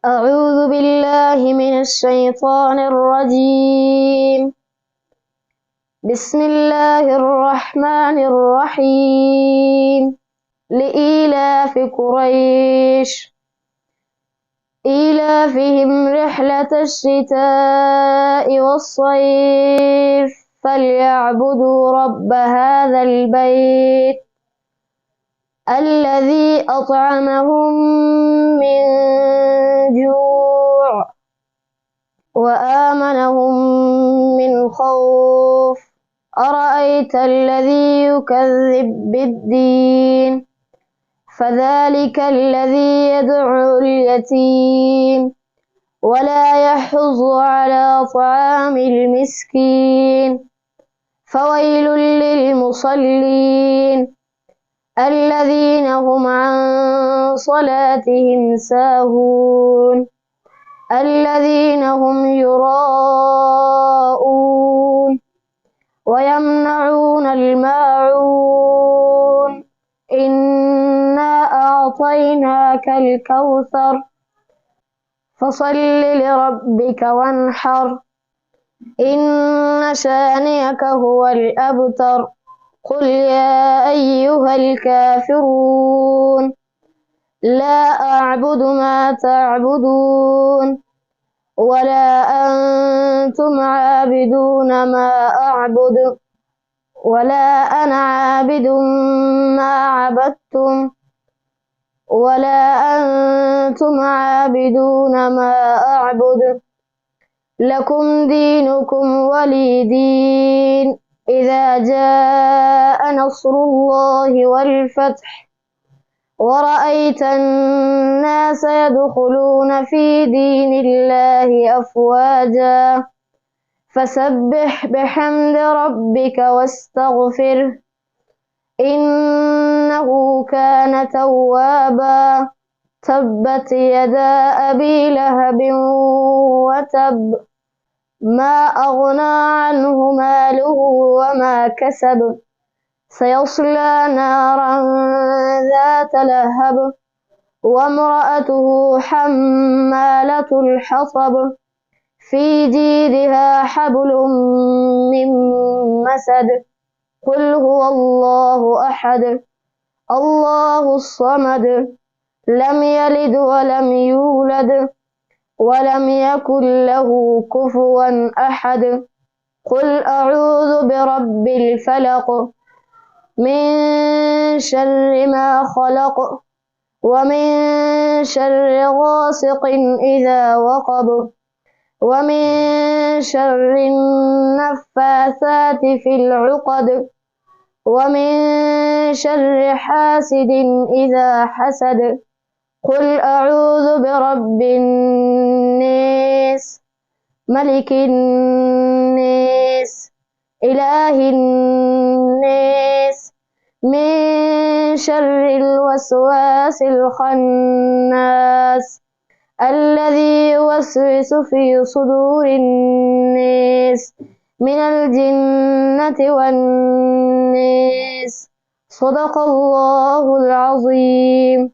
أعوذ بالله من الشيطان الرجيم. بسم الله الرحمن الرحيم. لإيلاف قريش إيلافهم رحلة الشتاء والصيف فليعبدوا رب هذا البيت الذي أطعمهم من جوع وآمنهم من خوف. أرأيت الذي يكذب بالدين فذلك الذي يدعو اليتيم ولا يحض على طعام المسكين. فويل للمصلين الذين هم عن صلاتهم ساهون الذين هم يراءون ويمنعون الماعون. إنا أعطيناك الكوثر فصل لربك وانحر إن شانئك هو الأبتر. قل يا أيها الكافرون لا أعبد ما تعبدون ولا أنتم عابدون ما أعبد ولا أنا عابد ما عبدتم ولا أنتم عابدون ما أعبد لكم دينكم ولي دين. إذا جاء نصر الله والفتح ورأيت الناس يدخلون في دين الله أفواجا فسبح بحمد ربك واستغفره إنه كان توابا. تبت يدا أبي لهب وتب ما أغنى عنه ماله وما كسب سيصلى نارا ذات لهب وامرأته حمالة الحطب في جيدها حبل من مسد. قل هو الله أحد الله الصمد لم يلد ولم يولد ولم يكن له كفوا أحد. قل أعوذ برب الفلق من شر ما خلق ومن شر غاسق إذا وقب ومن شر النفاثات في العقد ومن شر حاسد إذا حسد. قل أعوذ برب الناس ملك الناس إله الناس من شر الوسواس الخناس الذي يوسوس في صدور الناس من الجنة والناس. صدق الله العظيم.